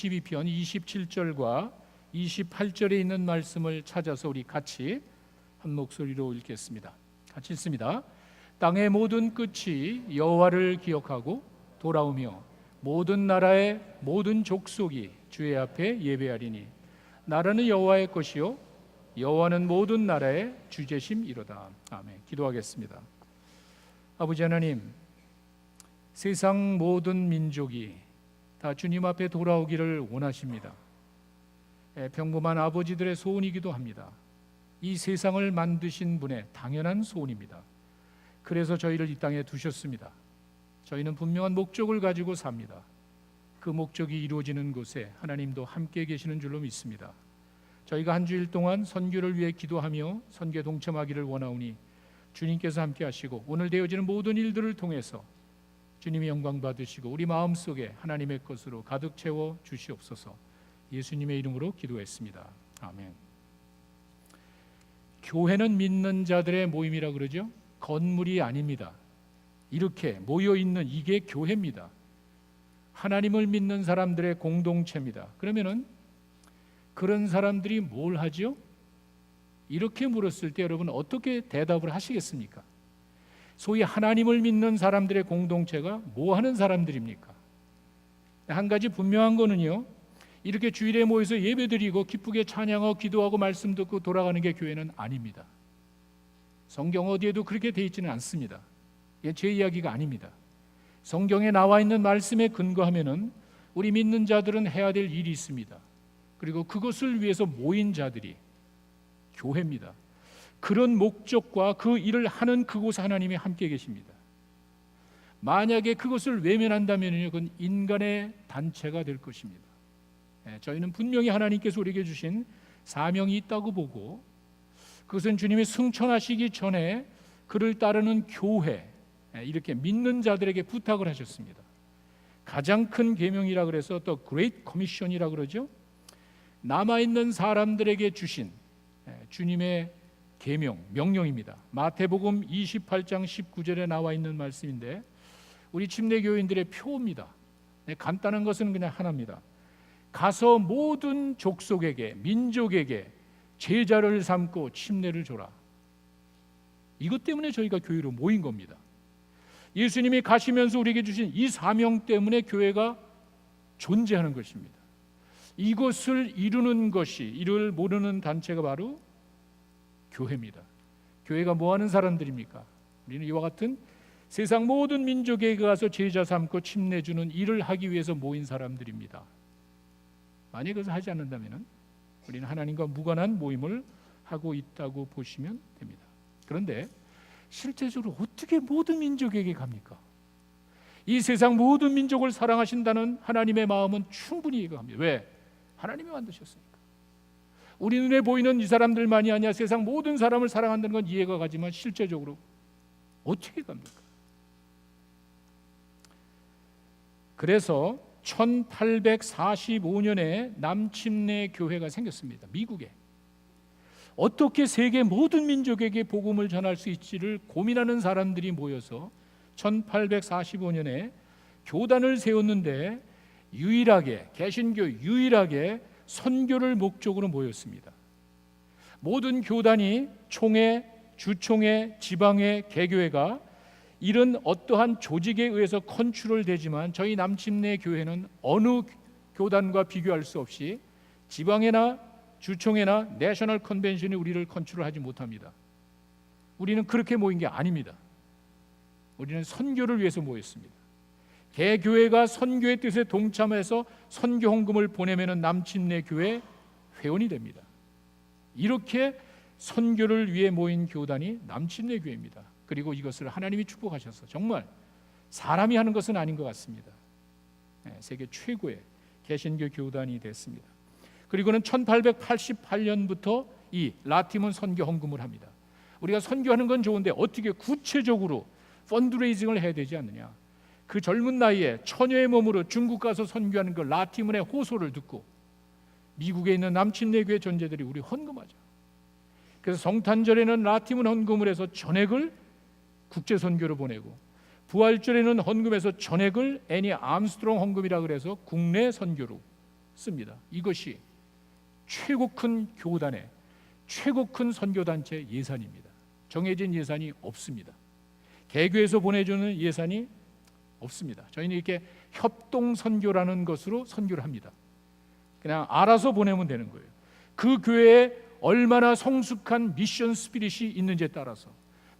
22편 27절과 28절에 있는 말씀을 찾아서 우리 같이 한 목소리로 읽겠습니다. 같이 읽습니다. 땅의 모든 끝이 여호와를 기억하고 돌아오며 모든 나라의 모든 족속이 주의 앞에 예배하리니 나라는 여호와의 것이요 여호와는 모든 나라의 주제심이로다. 아멘. 기도하겠습니다. 아버지 하나님, 세상 모든 민족이 다 주님 앞에 돌아오기를 원하십니다. 평범한 아버지들의 소원이기도 합니다. 이 세상을 만드신 분의 당연한 소원입니다. 그래서 저희를 이 땅에 두셨습니다. 저희는 분명한 목적을 가지고 삽니다. 그 목적이 이루어지는 곳에 하나님도 함께 계시는 줄로 믿습니다. 저희가 한 주일 동안 선교를 위해 기도하며 선교에 동참하기를 원하오니 주님께서 함께 하시고 오늘 되어지는 모든 일들을 통해서 주님의 영광 받으시고 우리 마음속에 하나님의 것으로 가득 채워 주시옵소서. 예수님의 이름으로 기도했습니다. 아멘. 교회는 믿는 자들의 모임이라 그러죠. 건물이 아닙니다. 이렇게 모여있는 이게 교회입니다. 하나님을 믿는 사람들의 공동체입니다. 그러면은 그런 사람들이 뭘 하죠? 이렇게 물었을 때 여러분 어떻게 대답을 하시겠습니까? 소위 하나님을 믿는 사람들의 공동체가 뭐 하는 사람들입니까? 한 가지 분명한 거는요, 이렇게 주일에 모여서 예배드리고 기쁘게 찬양하고 기도하고 말씀 듣고 돌아가는 게 교회는 아닙니다. 성경 어디에도 그렇게 돼 있지는 않습니다. 이게 제 이야기가 아닙니다. 성경에 나와 있는 말씀에 근거하면은 우리 믿는 자들은 해야 될 일이 있습니다. 그리고 그것을 위해서 모인 자들이 교회입니다. 그런 목적과 그 일을 하는 그곳에 하나님이 함께 계십니다. 만약에 그것을 외면한다면요, 그건 인간의 단체가 될 것입니다. 저희는 분명히 하나님께서 우리에게 주신 사명이 있다고 보고 그것은 주님이 승천하시기 전에 그를 따르는 교회, 이렇게 믿는 자들에게 부탁을 하셨습니다. 가장 큰 계명이라 그래서 또 Great Commission이라 그러죠. 남아있는 사람들에게 주신 주님의 계명, 명령입니다. 마태복음 28장 19절에 나와 있는 말씀인데 우리 침례교인들의 표입니다. 간단한 것은 그냥 하나입니다. 가서 모든 족속에게, 민족에게 제자를 삼고 침례를 줘라. 이것 때문에 저희가 교회로 모인 겁니다. 예수님이 가시면서 우리에게 주신 이 사명 때문에 교회가 존재하는 것입니다. 이것을 이루는 것이, 이를 모르는 단체가 바로 교회입니다. 교회가 뭐 하는 사람들입니까? 우리는 이와 같은 세상 모든 민족에게 가서 제자 삼고 침례 주는 일을 하기 위해서 모인 사람들입니다. 만약 그것을 하지 않는다면 우리는 하나님과 무관한 모임을 하고 있다고 보시면 됩니다. 그런데 실제적으로 어떻게 모든 민족에게 갑니까? 이 세상 모든 민족을 사랑하신다는 하나님의 마음은 충분히 이해가 갑니다. 왜? 하나님이 만드셨으니까. 우리 눈에 보이는 이 사람들만이 아니라 세상 모든 사람을 사랑한다는 건 이해가 가지만 실제적으로 어떻게 갑니까? 그래서 1845년에 남침내 교회가 생겼습니다. 미국에. 어떻게 세계 모든 민족에게 복음을 전할 수 있지를 고민하는 사람들이 모여서 1845년에 교단을 세웠는데 유일하게, 개신교 유일하게 선교를 목적으로 모였습니다. 모든 교단이 총회, 주총회, 지방회, 개교회가 이런 어떠한 조직에 의해서 컨트롤되지만 저희 남침내 교회는 어느 교단과 비교할 수 없이 지방회나 주총회나 내셔널 컨벤션이 우리를 컨트롤하지 못합니다. 우리는 그렇게 모인 게 아닙니다. 우리는 선교를 위해서 모였습니다. 개교회가 선교의 뜻에 동참해서 선교 헌금을 보내면 남침내 교회 회원이 됩니다. 이렇게 선교를 위해 모인 교단이 남침내 교회입니다. 그리고 이것을 하나님이 축복하셔서 정말 사람이 하는 것은 아닌 것 같습니다. 세계 최고의 개신교 교단이 됐습니다. 그리고는 1888년부터 이 라티문 선교 헌금을 합니다. 우리가 선교하는 건 좋은데 어떻게 구체적으로 펀드레이징을 해야 되지 않느냐. 그 젊은 나이에 처녀의 몸으로 중국 가서 선교하는 그 라티문의 호소를 듣고 미국에 있는 남침내 교회 존재들이 우리 헌금하자. 그래서 성탄절에는 라티문 헌금을 해서 전액을 국제 선교로 보내고 부활절에는 헌금해서 전액을 애니 암스트롱 헌금이라 그래서 국내 선교로 씁니다. 이것이 최고 큰 교단의 최고 큰 선교단체 예산입니다. 정해진 예산이 없습니다. 개교에서 보내주는 예산이 없습니다. 저희는 이렇게 협동선교라는 것으로 선교를 합니다. 그냥 알아서 보내면 되는 거예요. 그 교회에 얼마나 성숙한 미션 스피릿이 있는지에 따라서.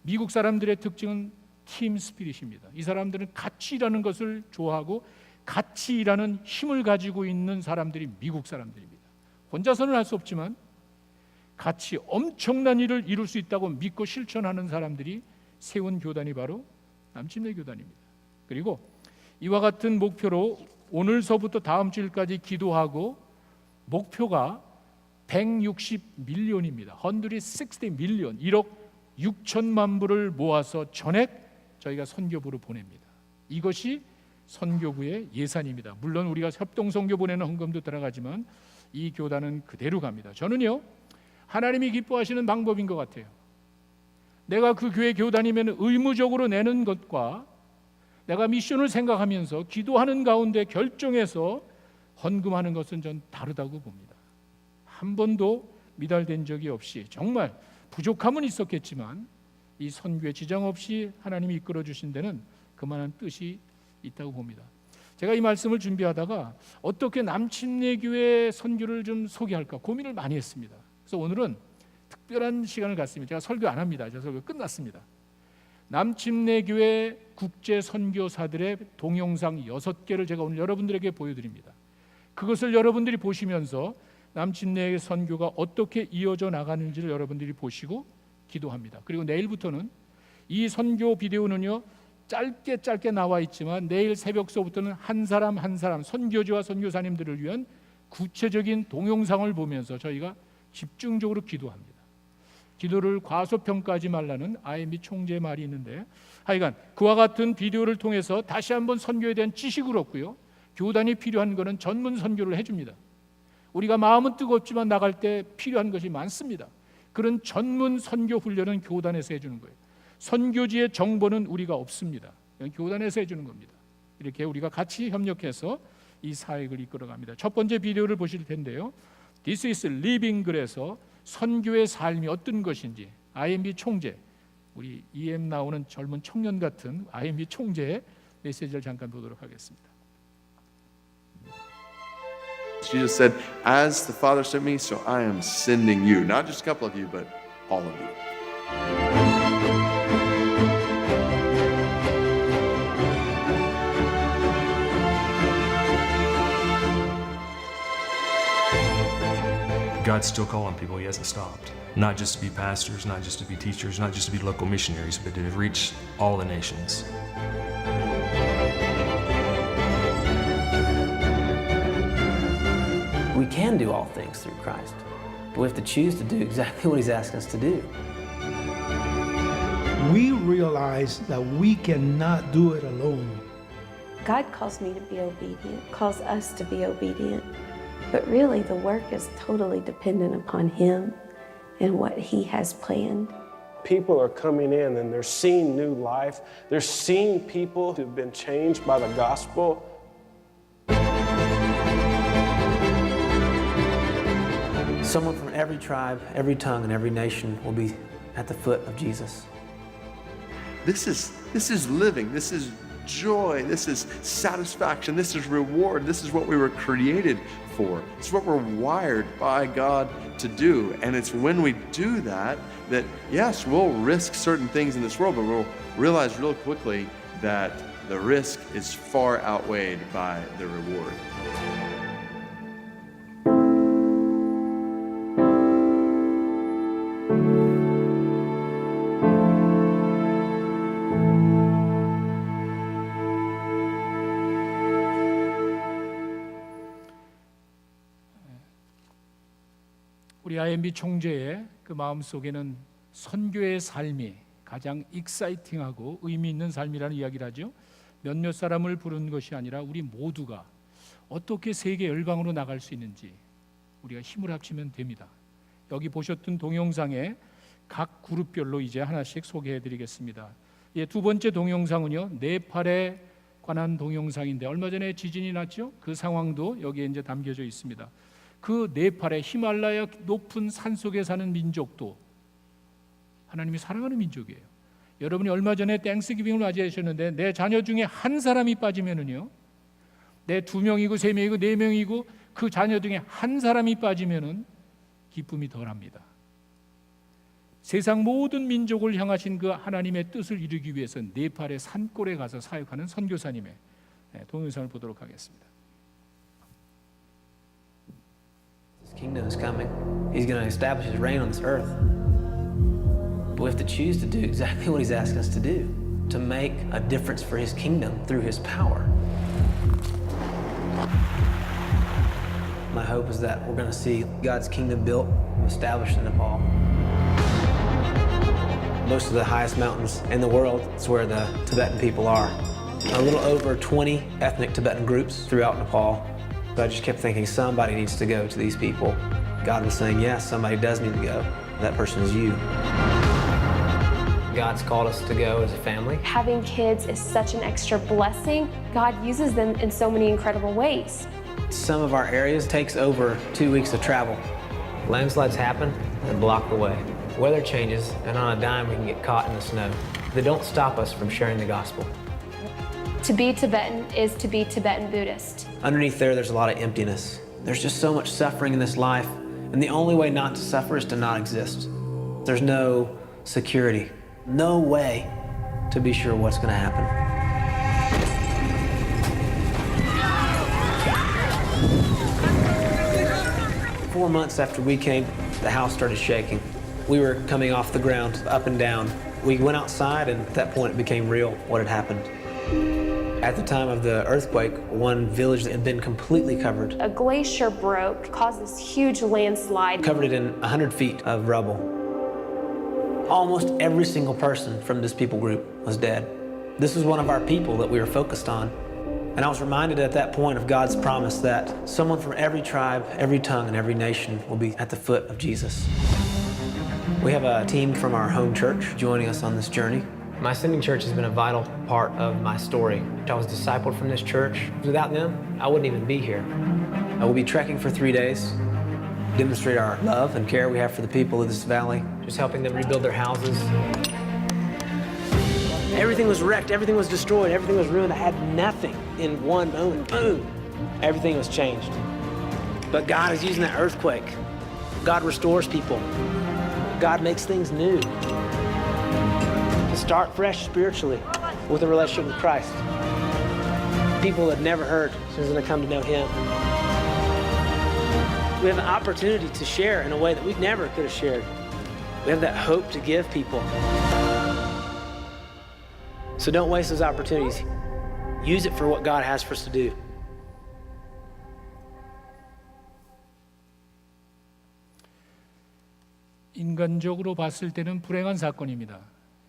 미국 사람들의 특징은 팀 스피릿입니다. 이 사람들은 같이 일하는 것을 좋아하고 같이 일하는 힘을 가지고 있는 사람들이 미국 사람들입니다. 혼자서는 할 수 없지만 같이 엄청난 일을 이룰 수 있다고 믿고 실천하는 사람들이 세운 교단이 바로 남침내 교단입니다. 그리고 이와 같은 목표로 오늘서부터 다음 주일까지 기도하고, 목표가 160밀리언입니다. 160 밀리언, 1억 6천만 불을 모아서 전액 저희가 선교부로 보냅니다. 이것이 선교부의 예산입니다. 물론 우리가 협동선교 보내는 헌금도 들어가지만 이 교단은 그대로 갑니다. 저는요, 하나님이 기뻐하시는 방법인 것 같아요. 내가 그 교회 교단이면 의무적으로 내는 것과 내가 미션을 생각하면서 기도하는 가운데 결정해서 헌금하는 것은 전 다르다고 봅니다. 한 번도 미달된 적이 없이, 정말 부족함은 있었겠지만 이 선교에 지장 없이 하나님이 이끌어 주신 데는 그만한 뜻이 있다고 봅니다. 제가 이 말씀을 준비하다가 어떻게 남침내교회 선교를 좀 소개할까 고민을 많이 했습니다. 그래서 오늘은 특별한 시간을 갖습니다. 제가 설교 안 합니다. 제 설교 끝났습니다. 남침내교회 국제 선교사들의 동영상 6개를 제가 오늘 여러분들에게 보여드립니다. 그것을 여러분들이 보시면서 남침내의 선교가 어떻게 이어져 나가는지를 여러분들이 보시고 기도합니다. 그리고 내일부터는 이 선교 비디오는요, 짧게 나와 있지만 내일 새벽서부터는 한 사람 한 사람 선교지와 선교사님들을 위한 구체적인 동영상을 보면서 저희가 집중적으로 기도합니다. 기도를 과소평가하지 말라는 IMB 총재의 말이 있는데, 하여간 그와 같은 비디오를 통해서 다시 한번 선교에 대한 지식을 얻고요, 교단이 필요한 것은 전문 선교를 해줍니다. 우리가 마음은 뜨겁지만 나갈 때 필요한 것이 많습니다. 그런 전문 선교 훈련은 교단에서 해주는 거예요. 선교지의 정보는 우리가 없습니다. 교단에서 해주는 겁니다. 이렇게 우리가 같이 협력해서 이 사역을 이끌어갑니다. 첫 번째 비디오를 보실 텐데요, This is Living 글에서 선교의 삶이 어떤 것인지 IMB 총재, 우리 EM 나오는 젊은 청년 같은 IMB 총재의 메시지를 잠깐 보도록 하겠습니다. Jesus said, as the Father sent me, so I am sending you. Not just a couple of you, but all of you. God's still calling people. He hasn't stopped. Not just to be pastors, not just to be teachers, not just to be local missionaries, but to reach all the nations. We can do all things through Christ, but we have to choose to do exactly what He's asking us to do. We realize that we cannot do it alone. God calls me to be obedient, calls us to be obedient, but really the work is totally dependent upon Him and what He has planned. People are coming in and they're seeing new life. They're seeing people who've been changed by the gospel. Someone from every tribe, every tongue, and every nation will be at the foot of Jesus. This is living. This is joy. This is satisfaction. This is reward. This is what we were created for. It's what we're wired by God to do. And it's when we do that, that yes, we'll risk certain things in this world, but we'll realize real quickly that the risk is far outweighed by the reward. 우리 IMB 총재의 그 마음속에는 선교의 삶이 가장 익사이팅하고 의미 있는 삶이라는 이야기를 하죠. 몇몇 사람을 부른 것이 아니라 우리 모두가 어떻게 세계 열방으로 나갈 수 있는지 우리가 힘을 합치면 됩니다. 여기 보셨던 동영상에 각 그룹별로 이제 하나씩 소개해 드리겠습니다. 두 번째 동영상은요, 네팔의 관한 동영상인데 얼마 전에 지진이 났죠? 그 상황도 여기에 이제 담겨져 있습니다. 그 네팔의 히말라야 높은 산 속에 사는 민족도 하나님이 사랑하는 민족이에요. 여러분이 얼마 전에 땡스기빙을 맞이하셨는데 내 자녀 중에 한 사람이 빠지면은요, 내 2명이고 3명이고 4명이고 그 자녀 중에 한 사람이 빠지면은 기쁨이 덜합니다. 세상 모든 민족을 향하신 그 하나님의 뜻을 이루기 위해서 네팔의 산골에 가서 사역하는 선교사님의 동영상을 보도록 하겠습니다. His kingdom is coming. He's going to establish his reign on this earth. But we have to choose to do exactly what he's asking us to do, to make a difference for his kingdom through his power. My hope is that we're going to see God's kingdom built and established in Nepal. Most of the highest mountains in the world is where the Tibetan people are. A little over 20 ethnic Tibetan groups throughout Nepal. So I just kept thinking somebody needs to go to these people. God was saying, yes, somebody does need to go. That person is you. God's called us to go as a family. Having kids is such an extra blessing. God uses them in so many incredible ways. Some of our areas takes over 2 weeks of travel. Landslides happen and block the way. Weather changes, and on a dime we can get caught in the snow. They don't stop us from sharing the gospel. To be Tibetan is to be Tibetan Buddhist. Underneath there's a lot of emptiness. There's just so much suffering in this life, and the only way not to suffer is to not exist. There's no security, no way to be sure what's going to happen. Four months after we came, the house started shaking. We were coming off the ground, up and down. We went outside, and at that point it became real what had happened. At the time of the earthquake, one village that had been completely covered, A glacier broke, caused this huge landslide. covered it in 100 feet of rubble. Almost every single person from this people group was dead. This was one of our people that we were focused on. And I was reminded at that point of God's promise that someone from every tribe, every tongue, and every nation will be at the foot of Jesus. We have a team from our home church joining us on this journey. My sending church has been a vital part of my story. I was discipled from this church. Without them, I wouldn't even be here. We'll be trekking for 3 days, demonstrate our love and care we have for the people of this valley, just helping them rebuild their houses. Everything was wrecked, everything was destroyed, everything was ruined. I had nothing in one moment. Boom! Everything was changed. But God is using that earthquake. God restores people. God makes things new. To start fresh spiritually with a relationship with Christ. People that never heard is going to come to know Him. We have an opportunity to share in a way that we never could have shared. We have that hope to give people. So don't waste those opportunities. Use it for what God has for us to do. 인간적으로 봤을 때는 불행한 사건입니다.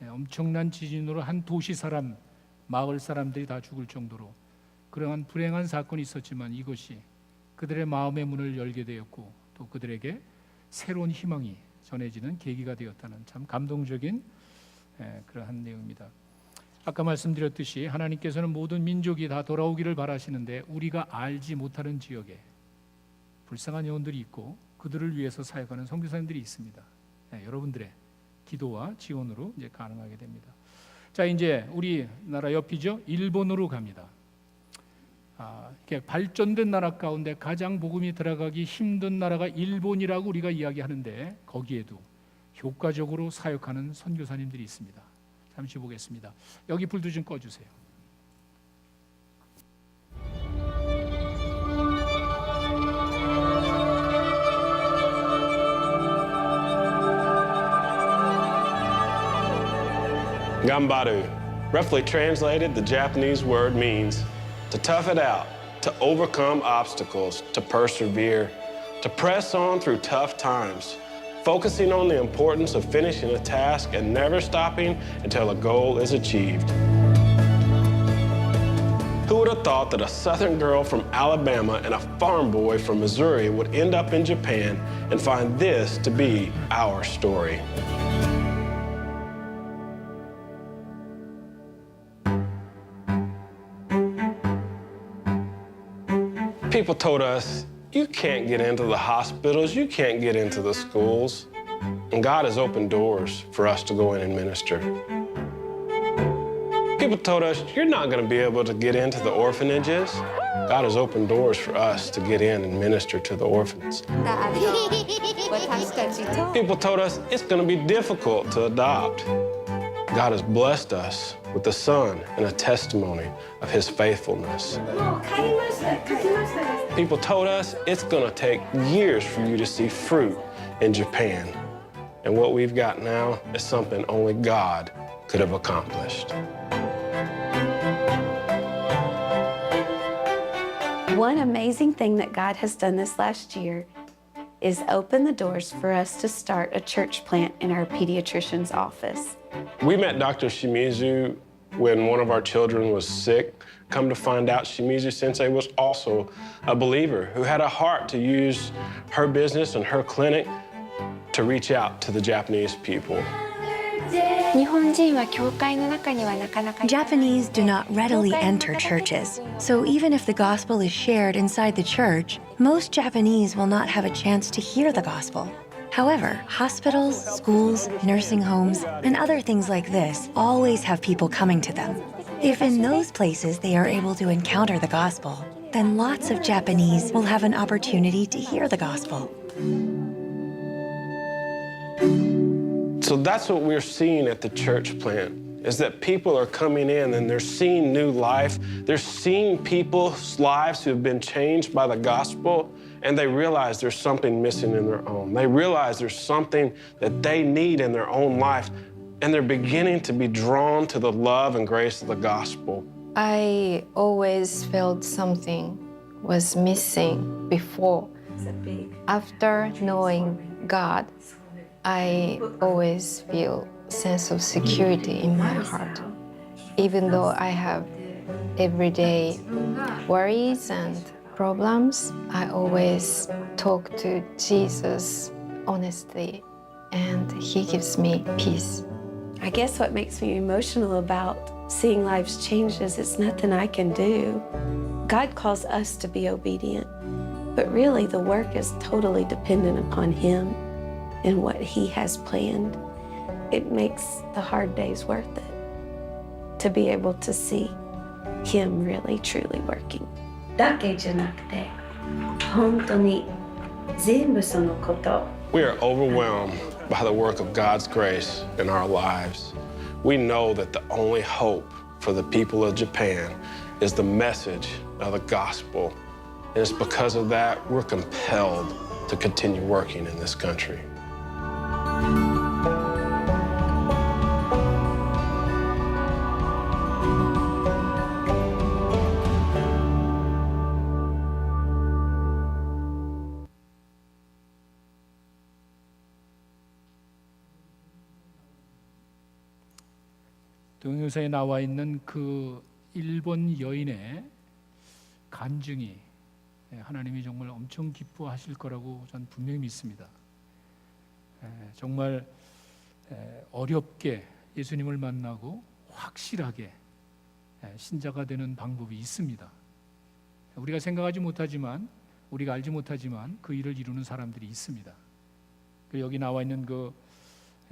엄청난 지진으로 한 도시 사람, 마을 사람들이 다 죽을 정도로 그러한 불행한 사건이 있었지만 이것이 그들의 마음의 문을 열게 되었고 또 그들에게 새로운 희망이 전해지는 계기가 되었다는 참 감동적인 그러한 내용입니다. 아까 말씀드렸듯이 하나님께서는 모든 민족이 다 돌아오기를 바라시는데 우리가 알지 못하는 지역에 불쌍한 영혼들이 있고 그들을 위해서 사역하는 선교사님들이 있습니다. 여러분들의 기도와 지원으로 이제 가능하게 됩니다. 자, 이제 우리나라 옆이죠. 일본으로 갑니다. 이렇게 발전된 나라 가운데 가장 복음이 들어가기 힘든 나라가 일본이라고 우리가 이야기하는데 거기에도 효과적으로 사역하는 선교사님들이 있습니다. 잠시 보겠습니다. 여기 불도 좀 꺼주세요. Gambaru. Roughly translated, the Japanese word means to tough it out, to overcome obstacles, to persevere, to press on through tough times, focusing on the importance of finishing a task and never stopping until a goal is achieved. Who would have thought that a Southern girl from Alabama and a farm boy from Missouri would end up in Japan and find this to be our story? People told us, you can't get into the hospitals, you can't get into the schools. And God has opened doors for us to go in and minister. People told us, you're not going to be able to get into the orphanages. God has opened doors for us to get in and minister to the orphans. People told us it's going to be difficult to adopt. God has blessed us with a son and a testimony of his faithfulness. People told us it's going to take years for you to see fruit in Japan. And what we've got now is something only God could have accomplished. One amazing thing that God has done this last year is open the doors for us to start a church plant in our pediatrician's office. We met Dr. Shimizu when one of our children was sick. Come to find out, Shimizu Sensei was also a believer who had a heart to use her business and her clinic to reach out to the Japanese people. Japanese do not readily enter churches, so even if the gospel is shared inside the church, most Japanese will not have a chance to hear the gospel. However, hospitals, schools, nursing homes, and other things like this always have people coming to them. If in those places they are able to encounter the gospel, then lots of Japanese will have an opportunity to hear the gospel. So that's what we're seeing at the church plant, is that people are coming in and they're seeing new life. They're seeing people's lives who have been changed by the gospel, and they realize there's something missing in their own. They realize there's something that they need in their own life, and they're beginning to be drawn to the love and grace of the gospel. I always felt something was missing before. After knowing God, I always feel a sense of security in my heart. Even though I have everyday worries and problems, I always talk to Jesus honestly, and he gives me peace. I guess what makes me emotional about seeing lives change is it's nothing I can do. God calls us to be obedient, but really the work is totally dependent upon him and what he has planned. It makes the hard days worth it to be able to see him really, truly working. だけじゃなくて、本当に全部そのこと。We are overwhelmed by the work of God's grace in our lives. We know that the only hope for the people of Japan is the message of the gospel. And it's because of that we're compelled to continue working in this country. 동영상에 나와 있는 그 일본 여인의 간증이 하나님이 정말 엄청 기뻐하실 거라고 저는 분명히 믿습니다. 정말 어렵게 예수님을 만나고 확실하게 신자가 되는 방법이 있습니다. 우리가 생각하지 못하지만, 우리가 알지 못하지만 그 일을 이루는 사람들이 있습니다. 그리고 여기 나와 있는 그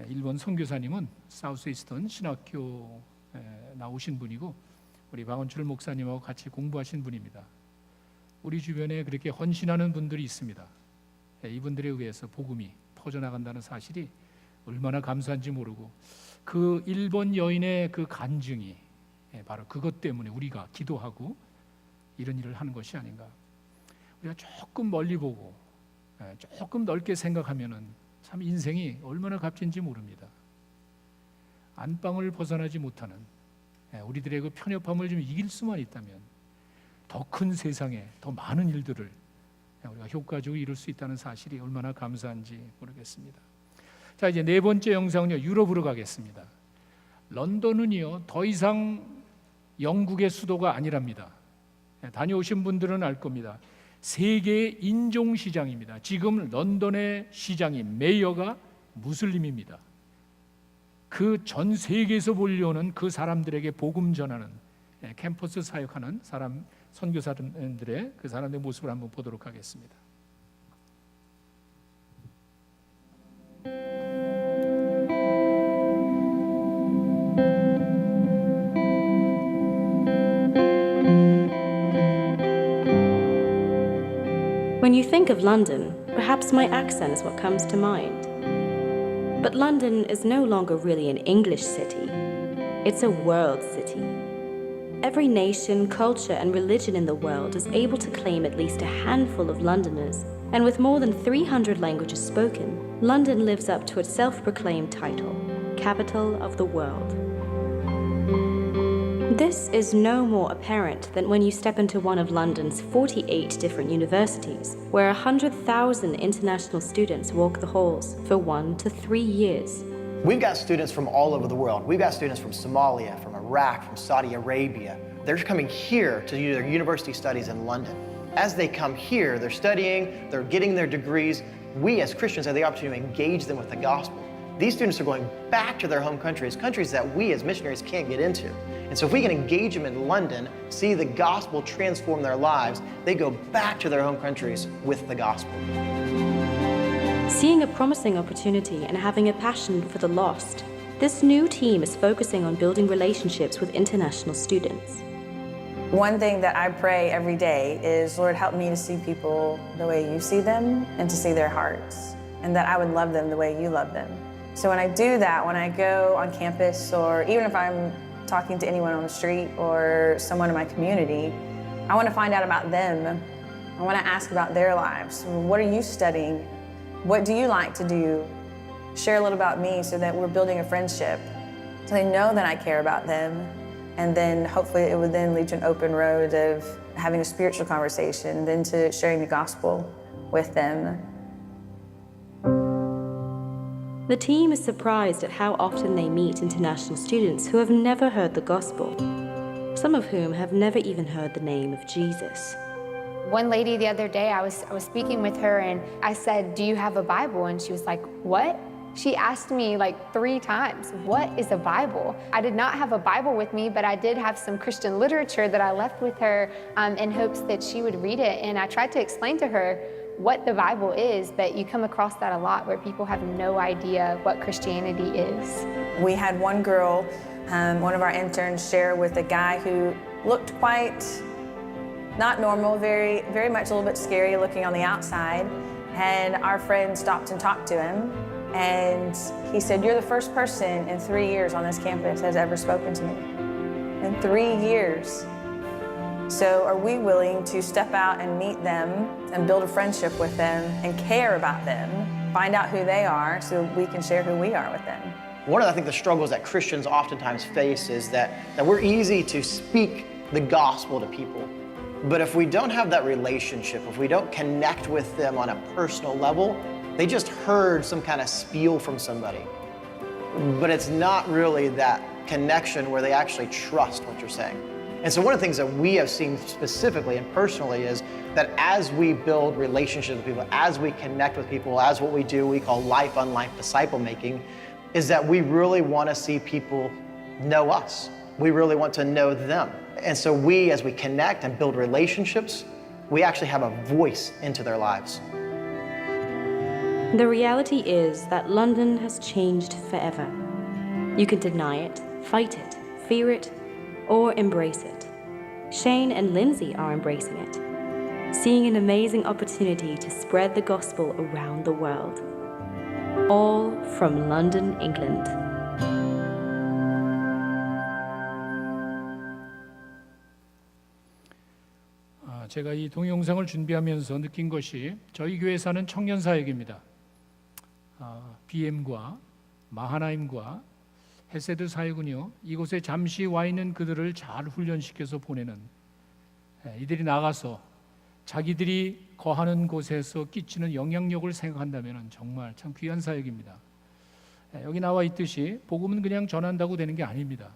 일본 선교사님은 사우스이스턴 신학교 나오신 분이고 우리 박원철 목사님하고 같이 공부하신 분입니다. 우리 주변에 그렇게 헌신하는 분들이 있습니다. 이분들에 의해서 복음이 퍼져나간다는 사실이 얼마나 감사한지 모르고, 그 일본 여인의 그 간증이 바로 그것 때문에 우리가 기도하고 이런 일을 하는 것이 아닌가. 우리가 조금 멀리 보고 조금 넓게 생각하면은 참 인생이 얼마나 값진지 모릅니다. 안방을 벗어나지 못하는 우리들의 그 편협함을 좀 이길 수만 있다면 더 큰 세상에 더 많은 일들을 우리가 효과적으로 이룰 수 있다는 사실이 얼마나 감사한지 모르겠습니다. 자, 이제 네 번째 영상은요, 유럽으로 가겠습니다. 런던은요 더 이상 영국의 수도가 아니랍니다. 다녀오신 분들은 알 겁니다. 세계의 인종시장입니다. 지금 런던의 시장이, 메이어가 무슬림입니다. 그 전 세계에서 몰려오는 그 사람들에게 복음 전하는, 캠퍼스 사역하는 사람 선교사님들의 그 사람들의 모습을 한번 보도록 하겠습니다. When you think of London, perhaps my accent is what comes to mind. But London is no longer really an English city. It's a world city. Every nation, culture, and religion in the world is able to claim at least a handful of Londoners. And with more than 300 languages spoken, London lives up to its self-proclaimed title, capital of the world. This is no more apparent than when you step into one of London's 48 different universities, where 100,000 international students walk the halls for 1 to 3 years. We've got students from all over the world. We've got students from Somalia, from Iraq, from Saudi Arabia. They're coming here to do their university studies in London. As they come here, they're studying, they're getting their degrees. We as Christians have the opportunity to engage them with the gospel. These students are going back to their home countries, countries that we as missionaries can't get into. And so if we can engage them in London, see the gospel transform their lives, they go back to their home countries with the gospel. Seeing a promising opportunity and having a passion for the lost, this new team is focusing on building relationships with international students. One thing that I pray every day is, Lord, help me to see people the way you see them and to see their hearts, and that I would love them the way you love them. So when I do that, when I go on campus, or even if I'm talking to anyone on the street or someone in my community, I want to find out about them. I want to ask about their lives. What are you studying? What do you like to do? Share a little about me so that we're building a friendship, so they know that I care about them. And then hopefully it would then lead to an open road of having a spiritual conversation, then to sharing the gospel with them. The team is surprised at how often they meet international students who have never heard the gospel, some of whom have never even heard the name of Jesus. One lady the other day, I was speaking with her and I said, "Do you have a Bible?" And she was like, "What?" She asked me like 3 times, "What is a Bible?" I did not have a Bible with me, but I did have some Christian literature that I left with her in hopes that she would read it. And I tried to explain to her what the Bible is, but you come across that a lot where people have no idea what Christianity is. We had one girl, one of our interns, share with a guy who looked quite not normal, very much a little bit scary looking on the outside. And our friend stopped and talked to him. And he said, "You're the first person in 3 years on this campus has ever spoken to me." In 3 years. So are we willing to step out and meet them and build a friendship with them and care about them, find out who they are so we can share who we are with them? One of I think the struggles that Christians oftentimes face is that we're easy to speak the gospel to people. But if we don't have that relationship, if we don't connect with them on a personal level, they just heard some kind of spiel from somebody. But it's not really that connection where they actually trust what you're saying. And so one of the things that we have seen specifically and personally is that as we build relationships with people, as we connect with people, as what we do, we call life on life disciple making, is that we really want to see people know us. We really want to know them. And so we, as we connect and build relationships, we actually have a voice into their lives. The reality is that London has changed forever. You can deny it, fight it, fear it, or embrace it. Shane and Lindsay are embracing it, seeing an amazing opportunity to spread the gospel around the world. All from London, England. 제가 이 동영상을 준비하면서 느낀 것이 저희 교회 사는 청년 사역입니다. BM과 마하나임과 헤세드 사역은요, 이곳에 잠시 와 있는 그들을 잘 훈련시켜서 보내는, 이들이 나가서 자기들이 거하는 곳에서 끼치는 영향력을 생각한다면 정말 참 귀한 사역입니다. 여기 나와 있듯이 복음은 그냥 전한다고 되는 게 아닙니다.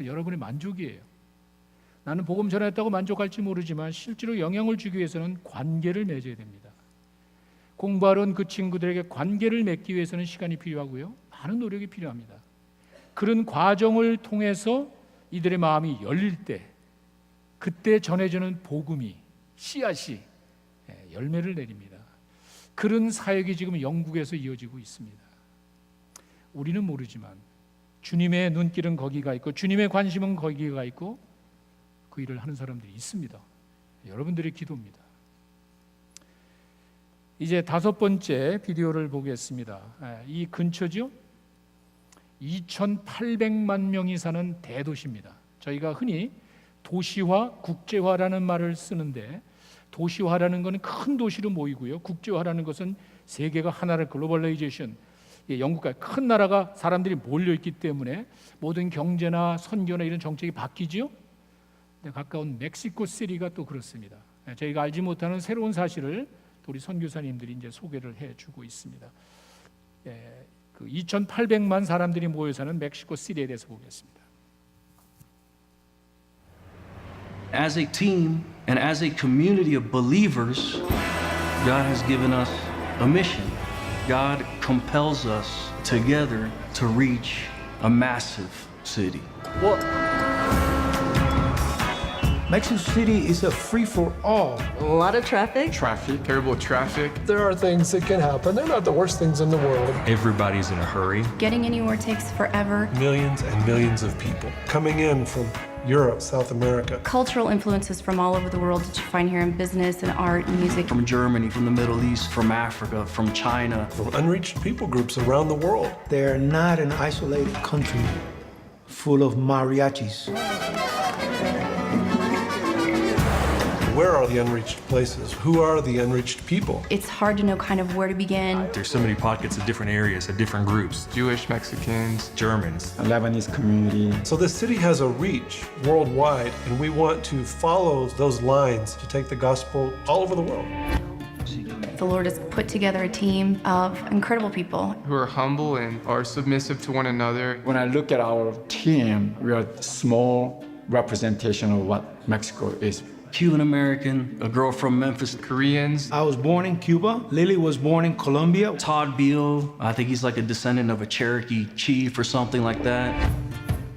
여러분의 만족이에요. 나는 복음 전했다고 만족할지 모르지만 실제로 영향을 주기 위해서는 관계를 맺어야 됩니다. 공부하러 온 그 친구들에게 관계를 맺기 위해서는 시간이 필요하고요, 많은 노력이 필요합니다. 그런 과정을 통해서 이들의 마음이 열릴 때 그때 전해지는 복음이 씨앗이 열매를 내립니다. 그런 사역이 지금 영국에서 이어지고 있습니다. 우리는 모르지만 주님의 눈길은 거기가 있고 주님의 관심은 거기가 있고 그 일을 하는 사람들이 있습니다. 여러분들의 기도입니다. 이제 5번째 비디오를 보겠습니다. 이 근처죠? 2,800만 명이 사는 대도시입니다. 저희가 흔히 도시화, 국제화라는 말을 쓰는데 도시화라는 것은 큰 도시로 모이고요. 국제화라는 것은 세계가 하나를 글로벌라이제이션, 영국과 큰 나라가 사람들이 몰려있기 때문에 모든 경제나 선교나 이런 정책이 바뀌지요. 가까운 멕시코 시리가 또 그렇습니다. 저희가 알지 못하는 새로운 사실을 우리 선교사님들이 이제 소개를 해주고 있습니다. 그 2,800만 사람들이 모여 사는 멕시코 시리에 대해서 보겠습니다. As a team and as a community of believers, God has given us a mission. God compels us together to reach a massive city. Mexico City is a free-for-all. A lot of traffic. Terrible traffic. There are things that can happen. They're not the worst things in the world. Everybody's in a hurry. Getting anywhere takes forever. Millions and millions of people coming in from Europe, South America. Cultural influences from all over the world that you find here in business and art and music. From Germany, from the Middle East, from Africa, from China. From unreached people groups around the world. They're not an isolated country full of mariachis. Where are the unreached places? Who are the unreached people? It's hard to know kind of where to begin. There's so many pockets of different areas, of different groups. Jewish, Mexicans, Germans. A Lebanese community. So this city has a reach worldwide, and we want to follow those lines to take the gospel all over the world. The Lord has put together a team of incredible people. Who are humble and are submissive to one another. When I look at our team, we are a small representation of what Mexico is. Cuban American, a girl from Memphis. Koreans. I was born in Cuba. Lily was born in Colombia. Todd Beal, I think he's like a descendant of a Cherokee chief or something like that.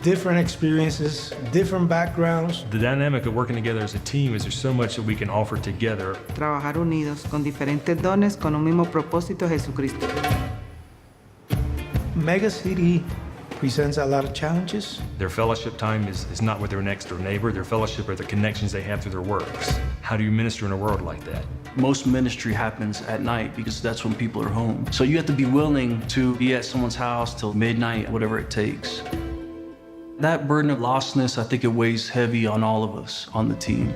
Different experiences, different backgrounds. The dynamic of working together as a team is there's so much that we can offer together. Trabajar unidos con diferentes dones con un mismo propósito, Jesucristo. Mega City presents a lot of challenges. Their fellowship time is not with their next door neighbor. Their fellowship are the connections they have through their works. How do you minister in a world like that? Most ministry happens at night because that's when people are home. So you have to be willing to be at someone's house till midnight, whatever it takes. That burden of lostness, I think it weighs heavy on all of us on the team.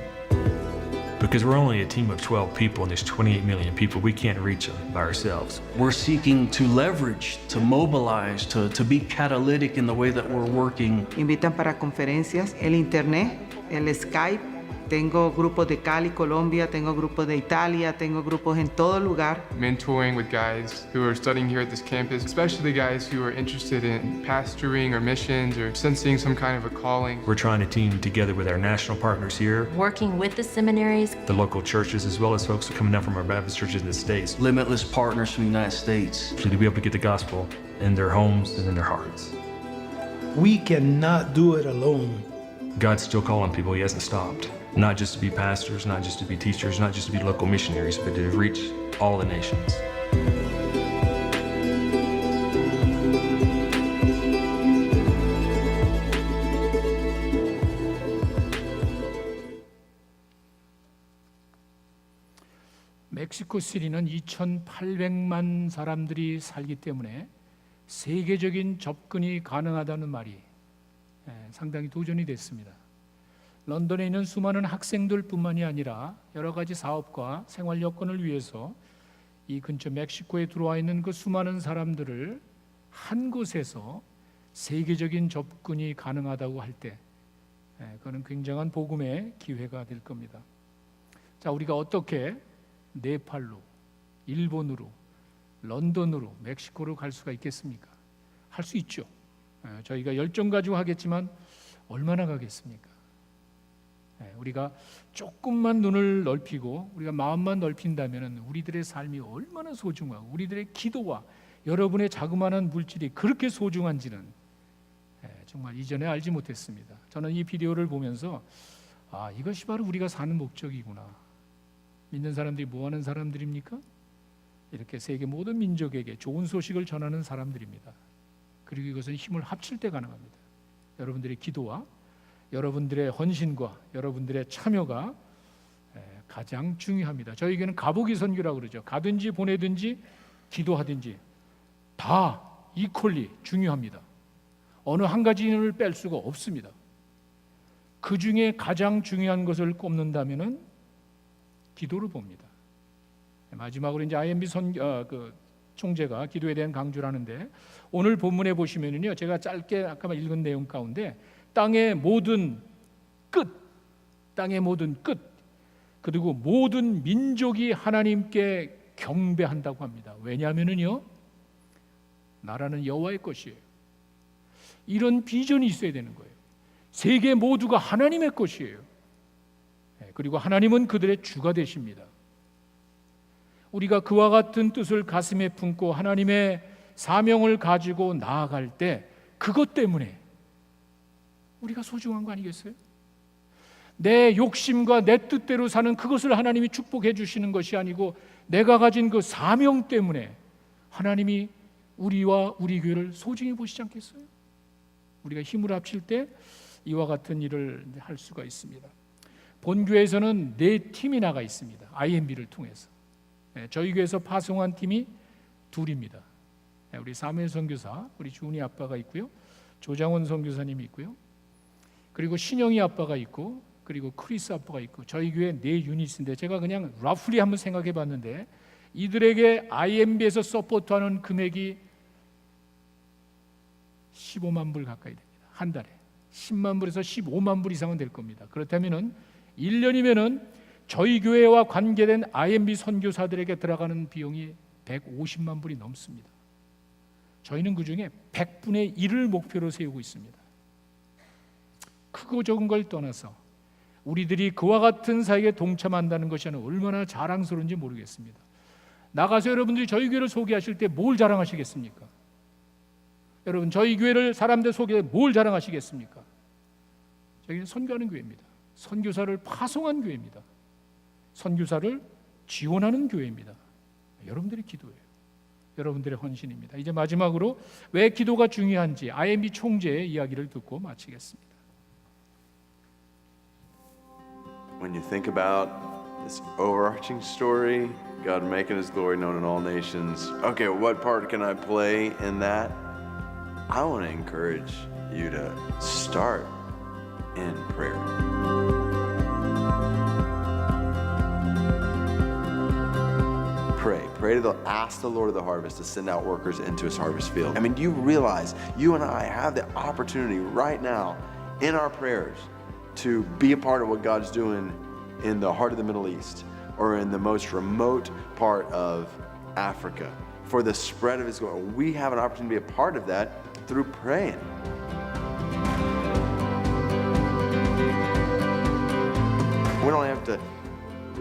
Because we're only a team of 12 people and there's 28 million people, we can't reach them by ourselves. We're seeking to leverage, to mobilize, to be catalytic in the way that we're working. Invitan para conferencias, el internet, el Skype. Tengo grupos de Cali, Colombia, tengo grupos de Italia, tengo grupos en todo lugar. Mentoring with guys who are studying here at this campus, especially guys who are interested in pastoring or missions or sensing some kind of a calling. We're trying to team together with our national partners here, Working with the seminaries. the local churches, as well as folks who are coming down from our Baptist churches in the States, Limitless partners from the United States. to be able to get the gospel in their homes and in their hearts. We cannot do it alone. God's still calling people. He hasn't stopped. Not just to be pastors, not just to be teachers, not just to be local missionaries, but to reach all the nations. 멕시코 시리는 2,800만 사람들이 살기 때문에 세계적인 접근이 가능하다는 말이 상당히 도전이 됐습니다. 런던에 있는 수많은 학생들뿐만이 아니라 여러 가지 사업과 생활 여건을 위해서 이 근처 멕시코에 들어와 있는 그 수많은 사람들을 한 곳에서 세계적인 접근이 가능하다고 할 때 그거는 굉장한 복음의 기회가 될 겁니다. 자, 우리가 어떻게 네팔로, 일본으로, 런던으로, 멕시코로 갈 수가 있겠습니까? 할 수 있죠. 저희가 열정 가지고 하겠지만 얼마나 가겠습니까? 우리가 조금만 눈을 넓히고 우리가 마음만 넓힌다면 우리들의 삶이 얼마나 소중하고 우리들의 기도와 여러분의 자그마한 물질이 그렇게 소중한지는 정말 이전에 알지 못했습니다. 저는 이 비디오를 보면서 아, 이것이 바로 우리가 사는 목적이구나. 믿는 사람들이 뭐 하는 사람들입니까? 이렇게 세계 모든 민족에게 좋은 소식을 전하는 사람들입니다. 그리고 이것은 힘을 합칠 때 가능합니다. 여러분들의 기도와 여러분들의 헌신과 여러분들의 참여가 가장 중요합니다. 저에게는 가보기 선교라고 그러죠. 가든지 보내든지 기도하든지 다 이퀄리 중요합니다. 어느 한 가지를 뺄 수가 없습니다. 그 중에 가장 중요한 것을 꼽는다면은 기도를 봅니다. 마지막으로 이제 IMB 총재가 기도에 대한 강조를 하는데, 오늘 본문에 보시면은요, 제가 짧게 아까 읽은 내용 가운데 땅의 모든 끝, 그리고 모든 민족이 하나님께 경배한다고 합니다. 왜냐하면은요, 나라는 여호와의 것이에요. 이런 비전이 있어야 되는 거예요. 세계 모두가 하나님의 것이에요. 그리고 하나님은 그들의 주가 되십니다. 우리가 그와 같은 뜻을 가슴에 품고 하나님의 사명을 가지고 나아갈 때 그것 때문에 우리가 소중한 거 아니겠어요? 내 욕심과 내 뜻대로 사는 그것을 하나님이 축복해 주시는 것이 아니고 내가 가진 그 사명 때문에 하나님이 우리와 우리 교회를 소중히 보시지 않겠어요? 우리가 힘을 합칠 때 이와 같은 일을 할 수가 있습니다. 본교회에서는 4팀이 나가 있습니다. IMB를 통해서. 저희 교회에서 파송한 팀이 2입니다. 우리 사무엘 선교사, 우리 주은이 아빠가 있고요, 조장원 선교사님이 있고요, 그리고 신영이 아빠가 있고, 그리고 크리스 아빠가 있고, 저희 교회 4유닛인데 제가 그냥 러플리 한번 생각해 봤는데 이들에게 IMB에서 서포트하는 금액이 15만 불 가까이 됩니다. 한 달에 10만 불에서 15만 불 이상은 될 겁니다. 그렇다면은 1년이면은 저희 교회와 관계된 IMB 선교사들에게 들어가는 비용이 150만 불이 넘습니다. 저희는 그 중에 100분의 1을 목표로 세우고 있습니다. 크고 적은 걸 떠나서 우리들이 그와 같은 사역에 동참한다는 것이 얼마나 자랑스러운지 모르겠습니다. 나가서 여러분들이 저희 교회를 소개하실 때 뭘 자랑하시겠습니까? 여러분, 저희 교회를 사람들 소개해 뭘 자랑하시겠습니까? 저희는 선교하는 교회입니다. 선교사를 파송한 교회입니다. 선교사를 지원하는 교회입니다. 여러분들의 기도예요. 여러분들의 헌신입니다. 이제 마지막으로 왜 기도가 중요한지 IMB 총재의 이야기를 듣고 마치겠습니다. When you think about this overarching story, God making His glory known in all nations, okay, what part can I play in that? I want to encourage you to start in prayer. Pray to ask the Lord of the harvest to send out workers into His harvest field. I mean, do you realize you and I have the opportunity right now in our prayers to be a part of what God's doing in the heart of the Middle East or in the most remote part of Africa for the spread of His glory? We have an opportunity to be a part of that through praying. We don't have to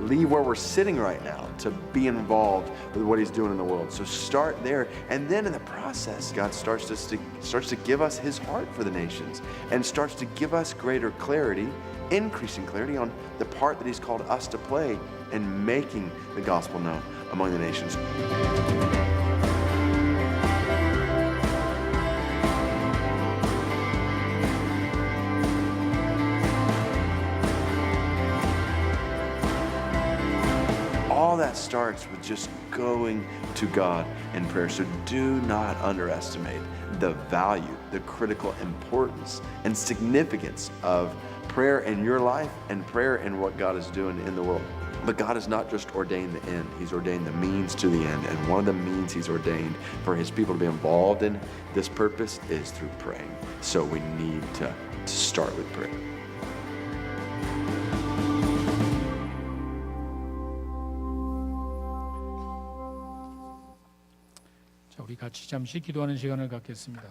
leave where we're sitting right now to be involved with what He's doing in the world. So start there, and then in the process, God starts to give us His heart for the nations and starts to give us greater clarity, increasing clarity on the part that He's called us to play in making the gospel known among the nations. All that starts with just going to God in prayer. So do not underestimate the value, the critical importance and significance of prayer in your life and prayer in what God is doing in the world. But God has not just ordained the end, He's ordained the means to the end. And one of the means He's ordained for His people to be involved in this purpose is through praying. So we need to start with prayer. 우리 같이 잠시 기도하는 시간을 갖겠습니다.